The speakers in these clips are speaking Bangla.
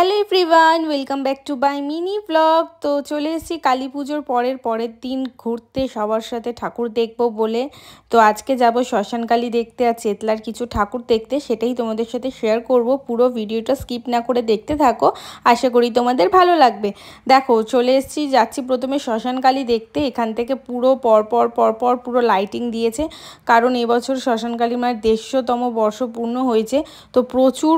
Hello everyone, welcome back to my mini blog. তো চলে এসেছি কালী পুজোর পরের দিন ঘুরতে সবার সাথে ঠাকুর দেখব বলে। তো আজকে যাব শ্মশানকালী দেখতে আর চেতলার কিছু ঠাকুর দেখতে, সেটাই তোমাদের সাথে শেয়ার করব। পুরো ভিডিওটা স্কিপ না করে দেখতে থাকো, আশা করি তোমাদের ভালো লাগবে। দেখো চলে এসেছি, যাচ্ছি প্রথমে শ্মশানকালী দেখতে। এখান থেকে পুরো পরপর পুরো লাইটিং দিয়েছে, কারণ এবছর শ্মশানকালী মায়ের 150তম বর্ষ পূর্ণ হয়েছে। তো প্রচুর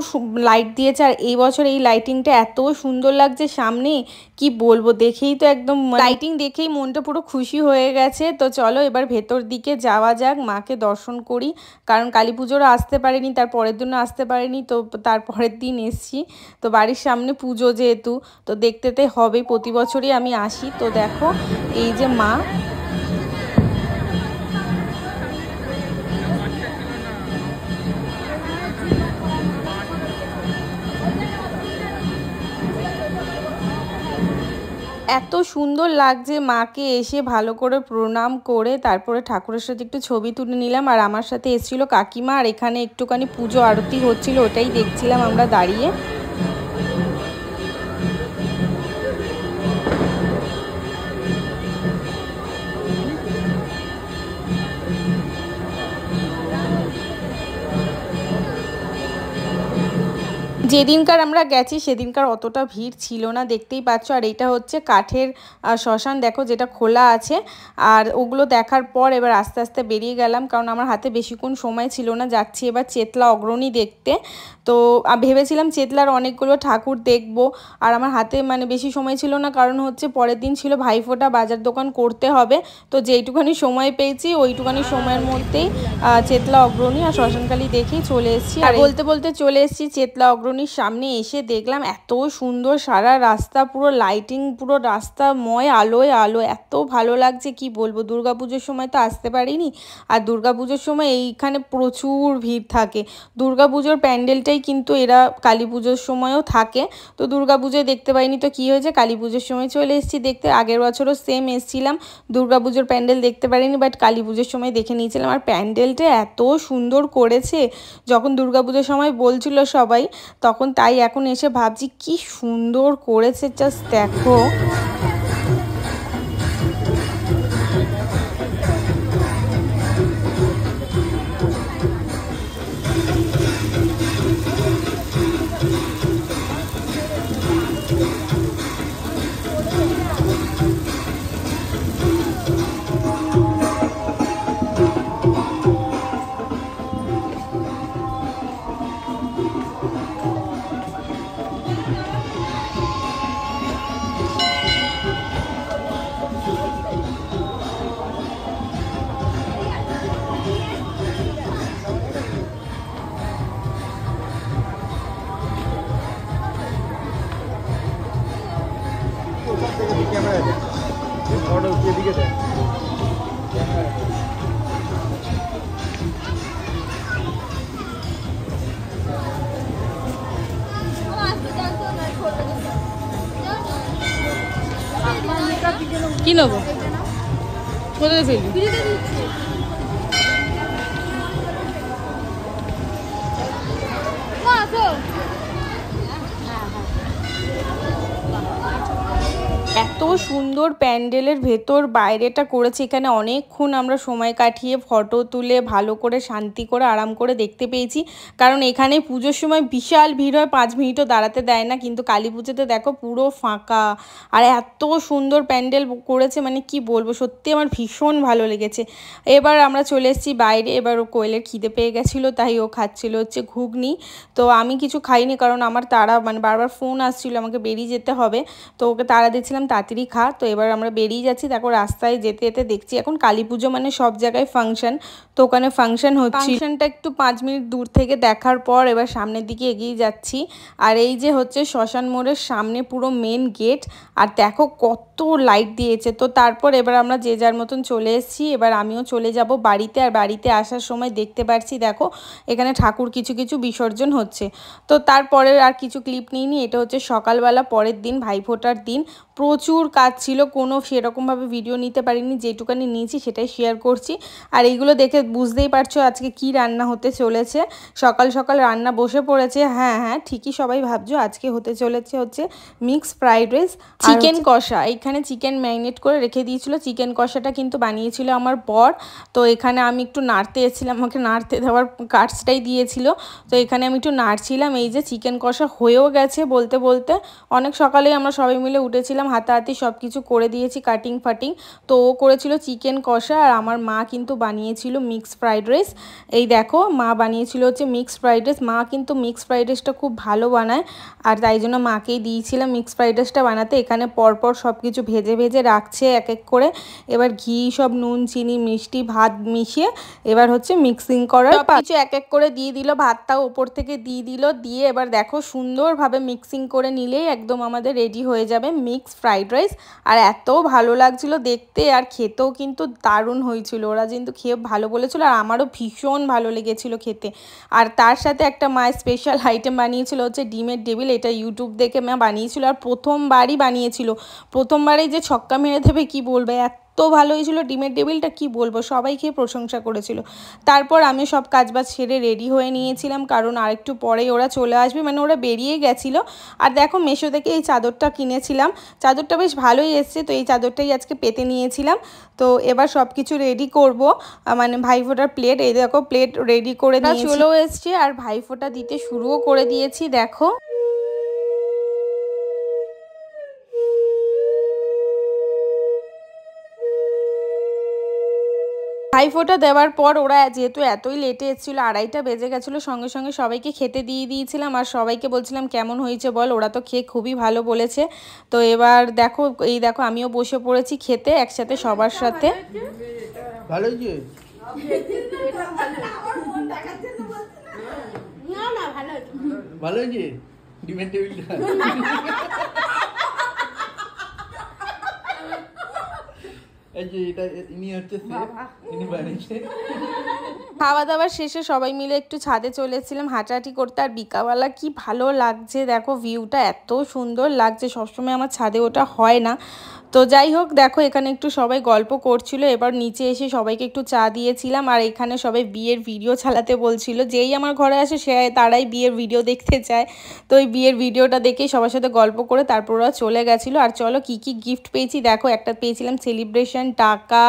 লাইট দিয়েছে, আর এই বছর এই লাইটিংটা এত সুন্দর লাগছে সামনে, কি বলবো। দেখেই তো একদম লাইটিং দেখেই মনটা পুরো খুশি হয়ে গেছে। তো চলো এবার ভেতর দিকে যাওয়া যাক, মাকে দর্শন করি। কারণ কালী পুজোরও আসতে পারিনি, তার পরের দিনও আসতে পারিনি, তো তার পরের দিন এসছি। তো বাড়ির সামনে পুজো যেহেতু, তো দেখতে হবে, প্রতি বছরই আমি আসি। তো দেখো এই যে মা, এত সুন্দর লাগছে। মাকে এসে ভালো করে প্রণাম করে তারপরে ঠাকুরের সাথে একটু ছবি তুলে নিলাম। আর আমার সাথে এসেছিল কাকিমা, আর এখানে একটুখানি পুজো আরতি হচ্ছিল, ওটাই দেখছিলাম আমরা দাঁড়িয়ে। যেদিনকার আমরা গেছি সেদিনকার অতটা ভিড় ছিল না, দেখতেই পাচ্ছ। আর এটা হচ্ছে কাঠের শ্মশান, দেখো যেটা খোলা আছে। আর ওগুলো দেখার পর এবার আস্তে আস্তে বেরিয়ে গেলাম, কারণ আমার হাতে বেশিক্ষণ সময় ছিল না। যাচ্ছি এবার চেতলা অগ্রণী দেখতে। তো ভেবেছিলাম চেতলার অনেকগুলো ঠাকুর দেখব, আর আমার হাতে মানে বেশি সময় ছিল না, কারণ হচ্ছে পরের দিন ছিল ভাইফোঁটা, বাজার দোকান করতে হবে। তো যেইটুখানি সময় পেয়েছি ওইটুখানি সময়ের মধ্যেই চেতলা অগ্রণী আর শ্মশানকালী দেখেই চলে এসেছি। আর বলতে বলতে চলে এসেছি চেতলা অগ্রণীর সামনে। এসে দেখলাম এত সুন্দর, সারা রাস্তা পুরো লাইটিং, পুরো রাস্তাময় আলোয় আলো, এত ভালো লাগছে কি বলবো। দুর্গাপুজোর সময় তো আসতে পারিনি, আর দুর্গাপুজোর সময় এইখানে প্রচুর ভিড় থাকে। দুর্গাপুজোর প্যান্ডেলটাই কিন্তু এরা কালী পুজোর সময়ও থাকে। তো দুর্গাপুজোয় দেখতে পাইনি, তো কি হয়েছে, কালী পুজোর সময় চলে এসেছি দেখতে। আগের বছরও সেম এসেছিলাম, দুর্গাপুজোর প্যান্ডেল দেখতে পারিনি, বাট কালী পুজোর সময় দেখে নিয়েছিলাম। আর প্যান্ডেলটা এত সুন্দর করেছে, যখন দুর্গাপুজোর সময় বলছিল সবাই, তখন তাই এখন এসে ভাবছি কি সুন্দর করেছে, জাস্ট দেখো। কি নেবো, কোথায় ফেলবি? এত সুন্দর প্যান্ডেলের ভেতর বাইরেটা করেছে, এখানে অনেকক্ষণ আমরা সময় কাটিয়ে ফটো তুলে ভালো করে শান্তি করে আরাম করে দেখতে পেয়েছি। কারণ এখানে পুজোর সময় বিশাল ভিড় হয়, 5 মিনিটও দাঁড়াতে দেয় না, কিন্তু কালী পুজোতে দেখো পুরো ফাঁকা। আর এত সুন্দর প্যান্ডেল করেছে, মানে কি বলবো, সত্যি আমার ভীষণ ভালো লেগেছে। এবার আমরা চলে এসেছি বাইরে। এবার ও কোয়েলের খিদে পেয়ে গেছিলো, তাই ও খাচ্ছিল হচ্ছে ঘুগনি। তো আমি কিছু খাইনি, কারণ আমার তাড়া, মানে বারবার ফোন আসছিল আমাকে বেরিয়ে যেতে হবে। তো ওকে তাড়া দিচ্ছিলাম তাড়াতাড়ি খা। তো এবার আমরা বেরিয়ে যাচ্ছি। দেখো রাস্তায় যেতে যেতে দেখছি এখন কালী পুজো মানে সব জায়গায় ফাংশন। তো ওখানে ফাংশন হচ্ছে, ফাংশনটা একটু 5 মিনিট দূর থেকে দেখার পর এবার সামনের দিকে এগিয়ে যাচ্ছি। আর এই যে হচ্ছে শ্মশান মোড়ের সামনে পুরো মেন গেট, আর দেখো কত লাইট দিয়েছে। তো তারপর এবার আমরা যে যার মতন চলে এসেছি। এবার আমিও চলে যাব বাড়িতে। আর বাড়িতে আসার সময় দেখতে পাচ্ছি দেখো এখানে ঠাকুর কিছু কিছু বিসর্জন হচ্ছে। তো তারপরে আর কিছু ক্লিপ নিইনি। এটা হচ্ছে সকালবেলা পরের দিন, ভাইফোঁটার দিন। প্রচুর কাজ ছিল, কোনো সেরকমভাবে ভিডিও নিতে পারিনি, যেটুকানি নিয়েছি সেটাই শেয়ার করছি। আর এইগুলো দেখে বুঝতেই পারছো আজকে কি রান্না হতে চলেছে। সকাল সকাল রান্না বসে পড়েছে। হ্যাঁ হ্যাঁ ঠিকই সবাই ভাবছো, আজকে হতে চলেছে হচ্ছে মিক্স ফ্রাইড রাইস, চিকেন কষা। এখানে চিকেন ম্যারিনেট করে রেখে দিয়েছিল। চিকেন কষাটা কিন্তু বানিয়েছিল আমার বর। তো এখানে আমি একটু নাড়তে এসেছিলাম, আমাকে নাড়তে দেওয়ার কার্ডসটাই দিয়েছিল। তো এখানে আমি একটু নাড়ছিলাম। এই যে চিকেন কষা হয়েও গেছে বলতে বলতে। অনেক সকালেই আমরা সবাই মিলে উঠেছিলাম, হাতাহাতি সব কিছু করে দিয়েছি, কাটিং ফাটিং। তো ও করেছিল চিকেন কষা আর আমার মা কিন্তু বানিয়েছিল মিক্স ফ্রাইড রাইস। এই দেখো মা বানিয়েছিল হচ্ছে মিক্স ফ্রাইড রাইস। মা কিন্তু মিক্স ফ্রাইড রাইসটা খুব ভালো বানায়, আর তাই জন্য মাকেই দিয়েছিলাম মিক্স ফ্রাইড রাইসটা বানাতে। এখানে পরপর সব কিছু ভেজে ভেজে রাখছে এক এক করে। এবার ঘি, সব নুন, চিনি, মিষ্টি, ভাত মিশিয়ে এবার হচ্ছে মিক্সিং করার সব কিছু এক এক করে দিয়ে দিল। ভাতটাও ওপর থেকে দিয়ে দিল, দিয়ে এবার দেখো সুন্দরভাবে মিক্সিং করে নিলেই একদম আমাদের রেডি হয়ে যাবে মিক্স ফ্রাইড রাইস। আর এত ভালো লাগছিল দেখতে, আর খেতেও কিন্তু দারুণ হয়েছিল। ওরা কিন্তু খেয়ে ভালো বলেছিল, আর আমারও ভীষণ ভালো লেগেছিল খেতে। আর তার সাথে একটা মায়ের স্পেশাল আইটেম বানিয়েছিল হচ্ছে ডিমের টেবিল। এটা ইউটিউব দেখে মা বানিয়েছিল, আর প্রথমবারই বানিয়েছিল। প্রথমবারেই যে ছক্কা মেরে দেবে কি বলবে, এত ভালো হয়েছিল ডিমের টেবিলটা, কি বলবো, সবাই খেয়ে প্রশংসা করেছিল। তারপর আমি সব কাজবাজ সেরে রেডি হয়ে নিয়েছিলাম, কারণ আরেকটু পরেই ওরা চলে আসবে, মানে ওরা বেরিয়ে গেছিলো। আর দেখো মেশো থেকে এই চাদরটা কিনেছিলাম, চাদরটা বেশ ভালোই এসছে। তো এই চাদরটাই আজকে পেতে নিয়েছিলাম। তো এবার সব কিছু রেডি করব, মানে ভাইফোঁটার প্লেট, এই দেখো প্লেট রেডি করে নিয়ে চলেও এসছে, আর ভাইফোঁটা দিতে শুরুও করে দিয়েছি। দেখো ভাইফোঁটা দেওয়ার পর ওরা যেহেতু এতই লেটে এসেছিলো, 2:30 বেজে গেছিলো, সঙ্গে সঙ্গে সবাইকে খেতে দিয়ে দিয়েছিলাম। আর সবাইকে বলছিলাম কেমন হয়েছে বল, ওরা তো খেয়ে খুবই ভালো বলেছে। তো এবার দেখো, এই দেখো আমিও বসে পড়েছি খেতে একসাথে সবার সাথে। ভালো হয়েছে, ভালো হয়েছে ডিমের টেবিলটা। খাওয়া দাওয়া শেষে সবাই মিলে একটু ছাদে চলেছিলাম হাঁটাহাঁটি করতে। আর বিকালবেলা কি ভালো লাগছে দেখো, ভিউটা এত সুন্দর লাগছে, সবসময় আমার ছাদে ওটা হয় না। তো যাই হোক দেখো এখানে একটু সবাই গল্প করছিল। এবার নিচে এসে সবাইকে একটু চা দিয়েছিলাম। আর এখানে সবাই বিয়ের ভিডিও চালাতে বলছিল, যেই আমার ঘরে আসে তারাই বিয়ের ভিডিও দেখতে চায়। তো ওই বিয়ের ভিডিওটা দেখেই সবার সাথে গল্প করে তারপর ওরা চলে গেছিলো। আর চলো কি কি গিফট পেয়েছি দেখো। একটা পেয়েছিলাম সেলিব্রেশন টাকা,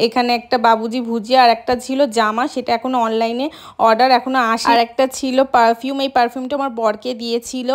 এখানে একটা বাবুজি ভুজিয়া, আর একটা ছিল জামা, সেটা এখনো অনলাইনে অর্ডার এখনো আসে। আর একটা ছিল পারফিউম, এই পারফিউমটা আমার বরকে দিয়েছিল।